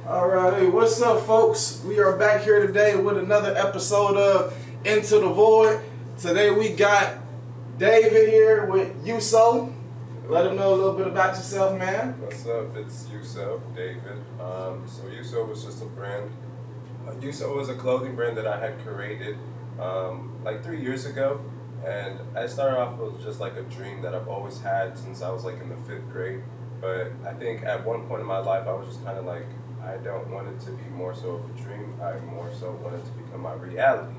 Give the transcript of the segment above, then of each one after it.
Alright, what's up, folks? We are back here today with another episode of Into the Void. Today we got David here with Yuso. Let him know a little bit about yourself, man. What's up? It's Yuso, David. So Yuso was just a brand. Yuso was a clothing brand that I had created like 3 years ago, and I started off with just like a dream that I've always had since I was like in the 5th grade. But I think at one point in my life, I was just kind of like, I don't want it to be more so of a dream. I more so want it to become my reality,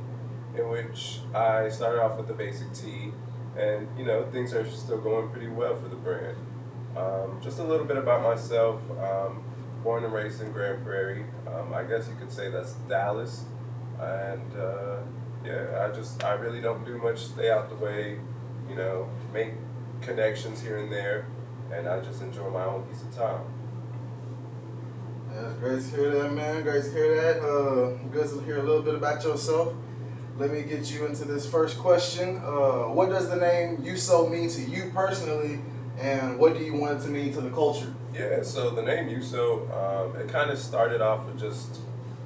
in which I started off with the basic tee, and things are still going pretty well for the brand. Just a little bit about myself. Born and raised in Grand Prairie. I guess you could say that's Dallas, and I really don't do much. Stay out the way, make connections here and there, and I just enjoy my own piece of time. Yeah, it's great to hear that, man. Great to hear that. Good to hear a little bit about yourself. Let me get you into this first question. What does the name Yuso mean to you personally, and what do you want it to mean to the culture? Yeah, so the name Yuso, it kind of started off with just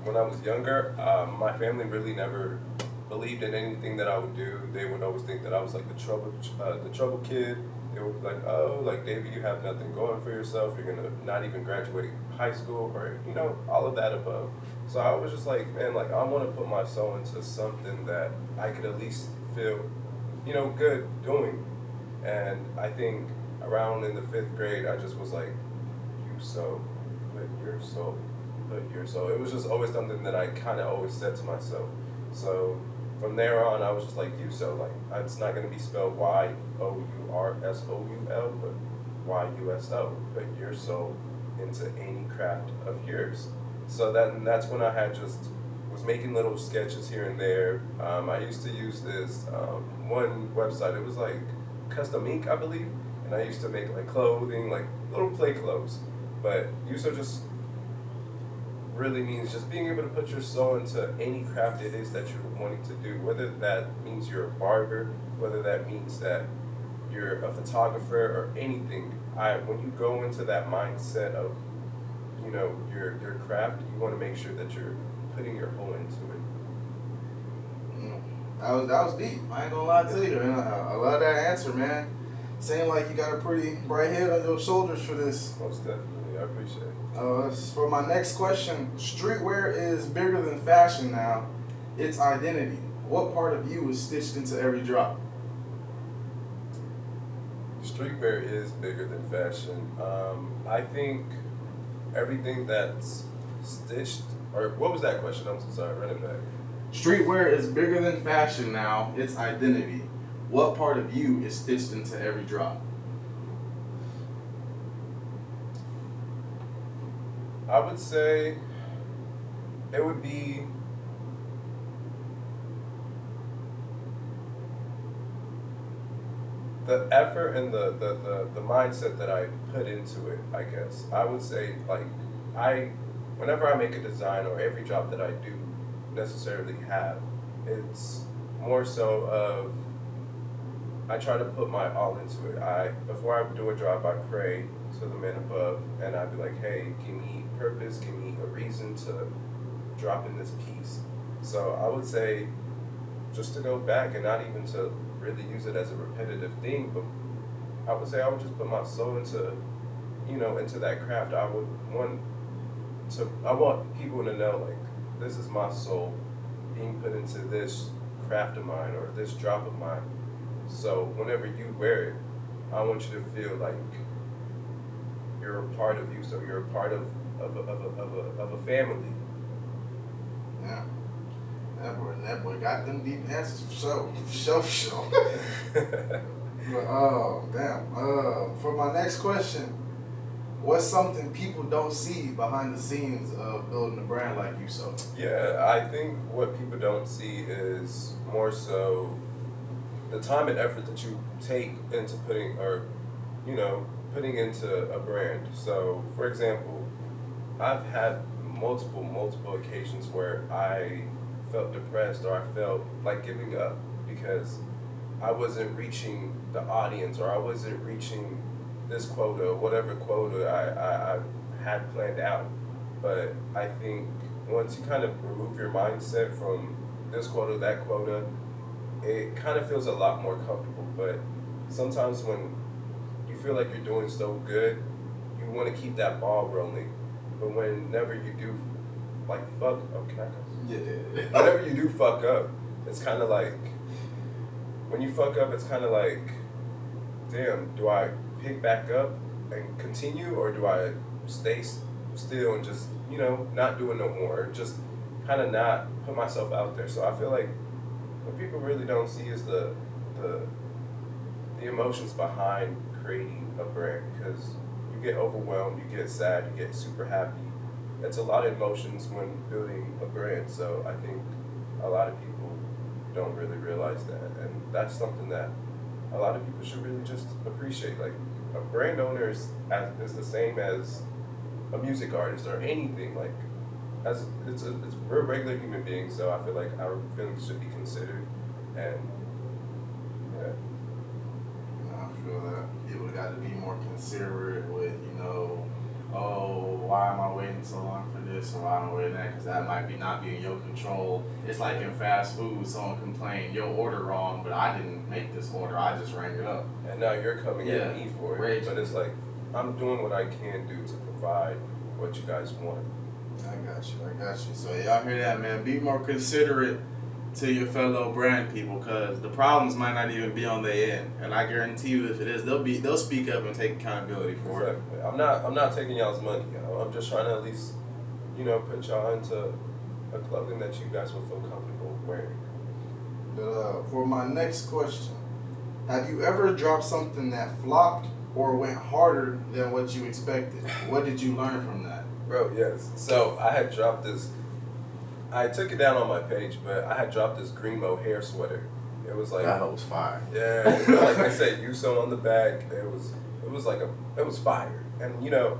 when I was younger. My family really never believed in anything that I would do. They would always think that I was like the trouble kid. They would be like, oh, like David, you have nothing going for yourself. You're gonna not even graduate high school, or all of that above. So I was just like, man, like I want to put my soul into something that I could at least feel, good doing. And I think around in the 5th grade, I just was like, Yuso, put your soul, put your soul. It was just always something that I kind of always said to myself. So from there on, I was just like, Yuso, like it's not going to be spelled Yoursoul, but Yuso. Put your soul into any craft of yours. So that's when I had just was making little sketches here and there. I used to use this one website. It was like Custom Ink, I believe, and I used to make like clothing, like little play clothes. But Yuso just really means just being able to put your soul into any craft it is that you're wanting to do, whether that means you're a barber, whether that means that you're a photographer or anything. When you go into that mindset of your craft, you want to make sure that you're putting your whole into it. That was deep. I ain't gonna lie to you, and I love that answer, man. Seemed like you got a pretty bright head on your shoulders for this. Most definitely, I appreciate it. For my next question, streetwear is bigger than fashion now. It's identity. What part of you is stitched into every drop? Streetwear is bigger than fashion. I think everything that's stitched, or what was that question? I'm so sorry, run it back. Streetwear is bigger than fashion now. It's identity. What part of you is stitched into every drop? I would say it would be the effort and the mindset that I put into it, I guess. I would say, like, whenever I make a design or every job that I do necessarily have, it's more so of I try to put my all into it. Before I do a job, I pray to the man above, and I'd be like, hey, give me purpose, give me a reason to drop in this piece. So I would say just to go back and not even to really use it as a repetitive thing, but I would say I would just put my soul into that craft. I want people to know, like, this is my soul being put into this craft of mine or this drop of mine. So whenever you wear it, I want you to feel like you're a part of you. So you're a part of a family. Yeah. That boy got them deep answers for sure. But damn. For my next question, what's something people don't see behind the scenes of building a brand like Yuso? Yeah, I think what people don't see is more so the time and effort that you take into putting into a brand. So, for example, I've had multiple occasions where I felt depressed or I felt like giving up because I wasn't reaching the audience or I wasn't reaching this quota or whatever quota I had planned out. But I think once you kind of remove your mindset from this quota, that quota, it kind of feels a lot more comfortable. But sometimes when you feel like you're doing so good, you want to keep that ball rolling. But whenever you do, like, fuck, okay, Yeah. whenever you do fuck up, it's kind of like, when you fuck up, it's kind of like, damn, do I pick back up and continue, or do I stay still and just, not do it no more, or just kind of not put myself out there? So I feel like what people really don't see is the the emotions behind creating a brand, because you get overwhelmed, you get sad, you get super happy. It's a lot of emotions when building a brand. So I think a lot of people don't really realize that, and that's something that a lot of people should really just appreciate. Like, a brand owner is the same as a music artist or anything. Like, as we're regular human beings, so I feel like our feelings should be considered, and yeah. I feel that people got to be more considerate with, oh, why am I waiting so long for this, or why am I waiting that? Because that might not be in your control. It's like in fast food, someone complained, your order wrong, but I didn't make this order, I just rang it up. And now you're coming at me for it. Raging. But it's like, I'm doing what I can do to provide what you guys want. I got you. So y'all hear that, man? Be more considerate to your fellow brand people, because the problems might not even be on their end, and I guarantee you, if it is, they'll speak up and take accountability for it. Exactly. I'm not taking y'all's money. I'm just trying to at least, put y'all into a clothing that you guys will feel comfortable wearing. But for my next question, have you ever dropped something that flopped or went harder than what you expected? What did you learn from that? Bro, yes. So I had dropped this. I took it down on my page, but I had dropped this green mohair sweater. It was like, That was fire. yeah, like I said, Yuso on the back. It was fire. And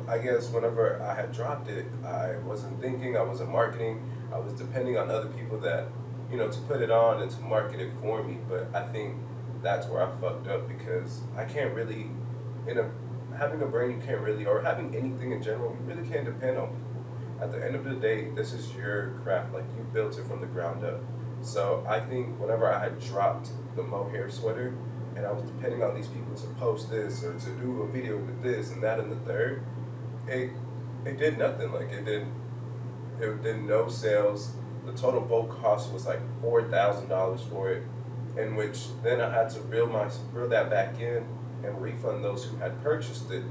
I guess whenever I had dropped it, I wasn't thinking, I wasn't marketing, I was depending on other people that, to put it on and to market it for me. But I think that's where I fucked up, because I can't really, having a brand, you can't really, or having anything in general, you really can't depend on people. At the end of the day, this is your craft. Like, you built it from the ground up. So I think whenever I had dropped the mohair sweater, and I was depending on these people to post this or to do a video with this and that and the third, it did nothing. Like, it did no sales. The total bulk cost was like $4,000 for it, in which then I had to reel that back in and refund those who had purchased it,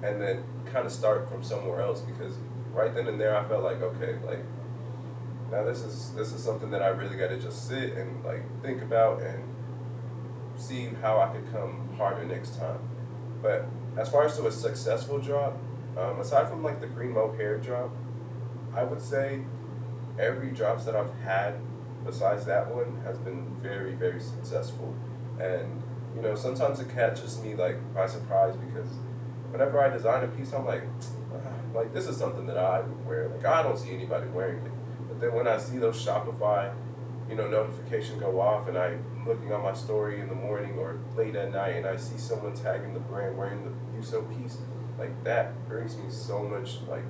and then kind of start from somewhere else, because right then and there I felt like, okay, like, now this is something that I really got to just sit and like think about and see how I could come harder next time. But as far as to a successful drop, aside from like the green mohair drop, I would say every drops that I've had besides that one has been very, very successful. And sometimes it catches me like by surprise, because whenever I design a piece, I'm like, like, this is something that I would wear. Like, I don't see anybody wearing it. But then when I see those Shopify, notification go off, and I'm looking on my story in the morning or late at night, and I see someone tagging the brand wearing the Yuso piece, like, that brings me so much like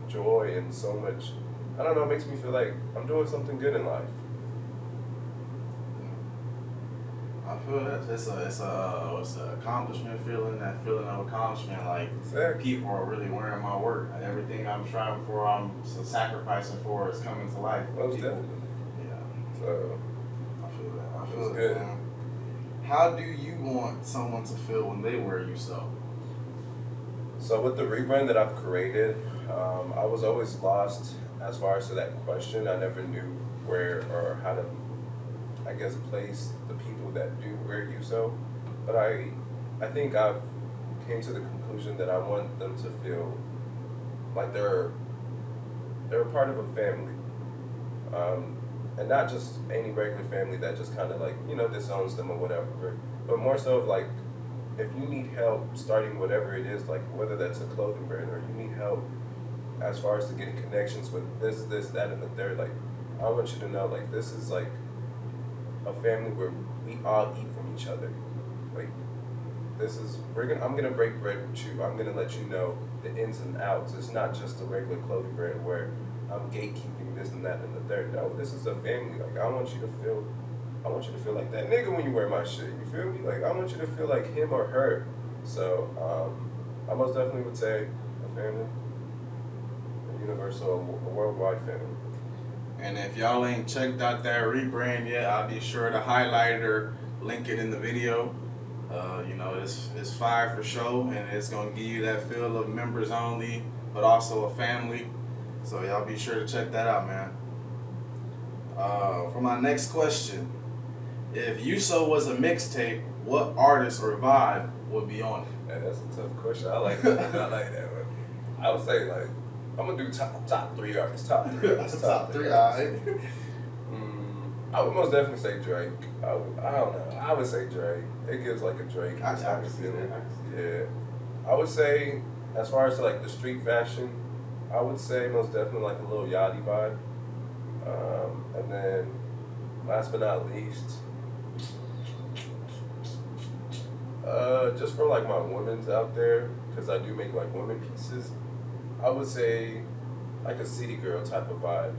joy and so much, I don't know, it makes me feel like I'm doing something good in life. I feel that it's a accomplishment feeling. That feeling of accomplishment, like, Exactly. people are really wearing my work. And everything I'm striving for, I'm sacrificing for, is coming to life. Most People- definitely. Yeah, So I feel that. I It feel was that, good. man. How do you want someone to feel when they wear you So with the rebrand that I've created, I was always lost as far as to that question. I never knew where or how to, I guess, place the people that do wear Yuso. But I think I've came to the conclusion that I want them to feel like they're a part of a family. And not just any regular family that just kind of like, disowns them or whatever, but more so of like, if you need help starting whatever it is, like whether that's a clothing brand or you need help as far as to getting connections with this, that, and the third, like, I want you to know, like, this is like a family where we all eat from each other. Like, I'm gonna break bread with you. I'm gonna let you know the ins and outs. It's not just a regular clothing brand where I'm gatekeeping this and that and the third. No, this is a family. Like I want you to feel like that nigga when you wear my shit. You feel me? Like I want you to feel like him or her. So I most definitely would say a family, a universal, a worldwide family. And if y'all ain't checked out that rebrand yet, I'll be sure to highlight it or link it in the video. It's fire for show, and it's gonna give you that feel of members only, but also a family. So y'all be sure to check that out, man. For my next question, if Yuso was a mixtape, what artist or vibe would be on it? Man, that's a tough question. I like that. I like that one. I would say like I'm gonna do top three artists. Top three artists. Top three, alright. I would most definitely say Drake. I don't know. I would say Drake. It gives like a Drake I type can of see feeling. that. Yeah. I would say, as far as like the street fashion, I would say most definitely like a little Yachty vibe. And then, last but not least, just for like my women's out there, because I do make like women pieces, I would say like a city girl type of vibe.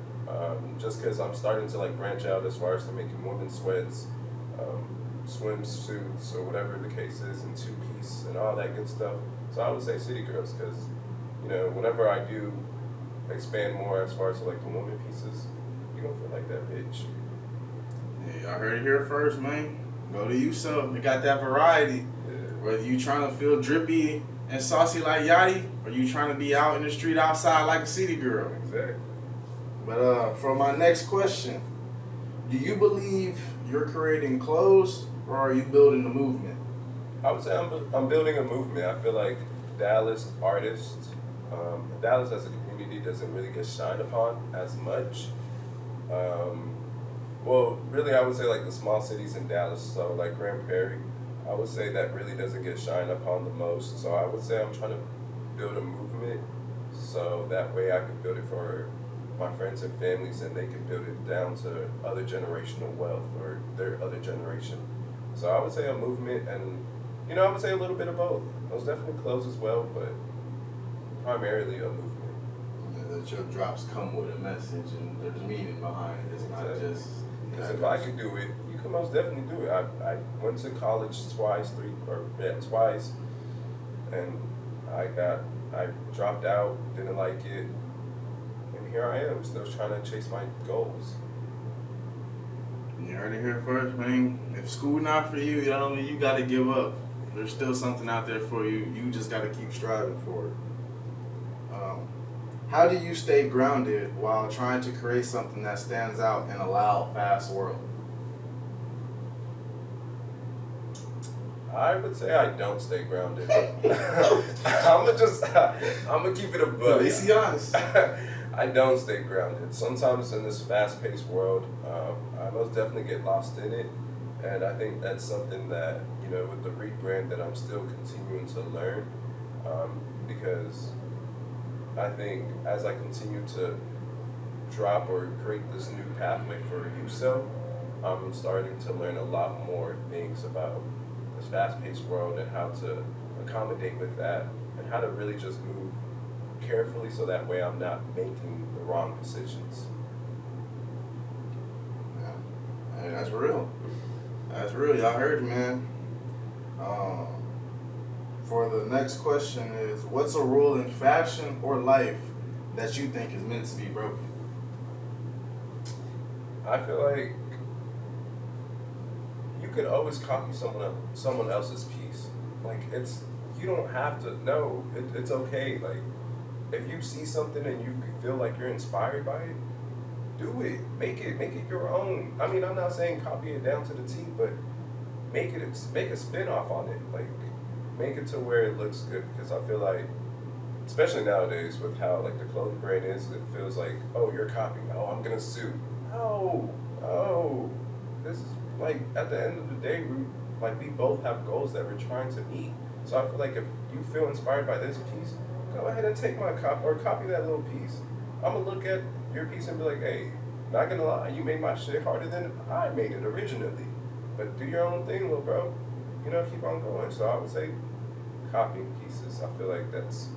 Just because I'm starting to like branch out as far as to making women's sweats, swimsuits, or whatever the case is, and two-piece and all that good stuff. So I would say city girls because, whenever I do expand more as far as like the woman pieces, you don't feel like that bitch. Yeah, y'all heard it here first, man. Go to Yuso. They got that variety. Yeah. Whether you trying to feel drippy and saucy like Yachty, or you trying to be out in the street outside like a city girl. Exactly. But for my next question, do you believe you're creating clothes or are you building a movement? I would say I'm building a movement. I feel like Dallas artists, Dallas as a community doesn't really get shined upon as much. Well, really, I would say like the small cities in Dallas, so like Grand Prairie, I would say that really doesn't get shined upon the most. So I would say I'm trying to build a movement, so that way I can build it for my friends and families, and they can build it down to other generational wealth or their other generation. So I would say a movement, and I would say a little bit of both. Those definitely clothes as well, but primarily a movement. That your drops come with a message and there's meaning behind it. It's not just. Because if I could do it, you could most definitely do it. I went to college twice, and I dropped out, didn't like it, and here I am, still trying to chase my goals. You heard it here first, man. If school not for you, you gotta give up. There's still something out there for you. You just gotta keep striving for it. How do you stay grounded while trying to create something that stands out in a loud, fast world? I would say I don't stay grounded. I'm gonna keep it a buck. Let's be honest. I don't stay grounded. Sometimes in this fast-paced world, I most definitely get lost in it, and I think that's something that with the rebrand that I'm still continuing to learn, because I think as I continue to drop or create this new pathway for Yuso, I'm starting to learn a lot more things about this fast-paced world and how to accommodate with that and how to really just move carefully so that way I'm not making the wrong decisions. Yeah. Hey, that's real. That's real. Y'all heard, man. For the next question is, what's a rule in fashion or life that you think is meant to be broken? I feel like you could always copy someone else's piece. Like you don't have to. No, it's okay. Like if you see something and you feel like you're inspired by it, do it. Make it your own. I mean, I'm not saying copy it down to the T, but make a spin-off on it. Like make it to where it looks good, because I feel like, especially nowadays with how like the clothing brand is, it feels like, oh, you're copying. Oh, I'm gonna sue. Oh, this is like at the end of the day, we both have goals that we're trying to meet. So I feel like if you feel inspired by this piece, go ahead and take my copy that little piece. I'm gonna look at your piece and be like, hey, not gonna lie, you made my shit harder than I made it originally. But do your own thing, little bro. keep on going. So I would say copying pieces. I feel like that's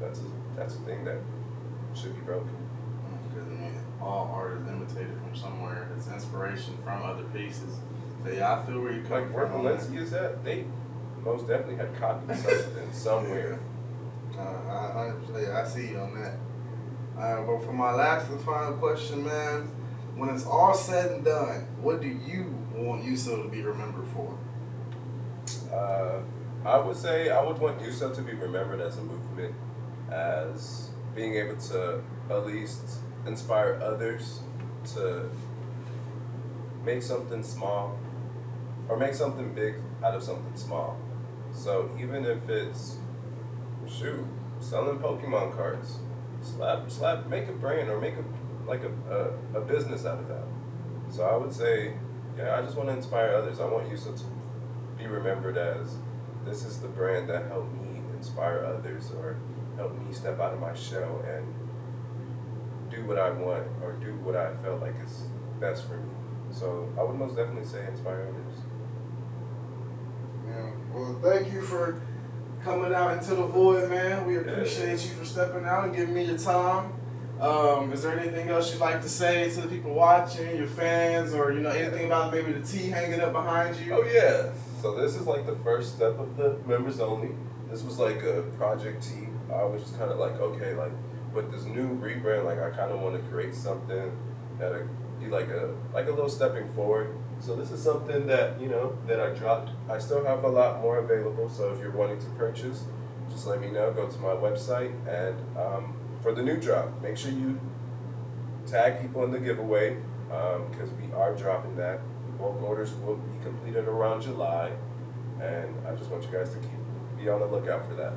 a thing that should be broken. Because I mean, all art is imitated from somewhere. It's inspiration from other pieces. So yeah, I feel where you come Like where from. Valencia is at, they most definitely had copied something somewhere. I see you on that. But for my last and final question, man, when it's all said and done, what do you want Yuso to be remembered for? I would say I would want Yuso to be remembered as a movement, as being able to at least inspire others to make something small or make something big out of something small. So even if it's selling Pokemon cards, make a brand or make a business out of that. So I would say, I just want to inspire others. I want Yuso to be remembered as this is the brand that helped me inspire others or helped me step out of my shell and do what I want or do what I felt like is best for me. So I would most definitely say inspire others. Yeah. Well, thank you for coming out into the void, man. We appreciate you for stepping out and giving me your time. Is there anything else you'd like to say to the people watching, your fans, or anything about maybe the tee hanging up behind you? Oh yeah. So this is like the first step of the members only. This was like a project tee. I was just kind of like, okay, like with this new rebrand, like I kind of want to create something that be like a little stepping forward. So this is something that that I dropped. I still have a lot more available. So if you're wanting to purchase, just let me know. Go to my website and for the new drop, make sure you tag people in the giveaway because we are dropping that. Bulk orders will be completed around July, and I just want you guys to be on the lookout for that.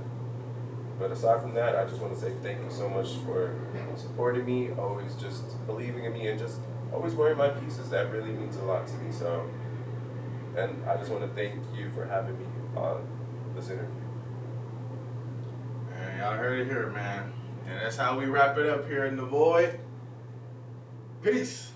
But aside from that, I just want to say thank you so much for supporting me, always just believing in me, and just always wearing my pieces. That really means a lot to me. So, and I just want to thank you for having me on this interview. Man, y'all heard it here, man. And that's how we wrap it up here in the void. Peace.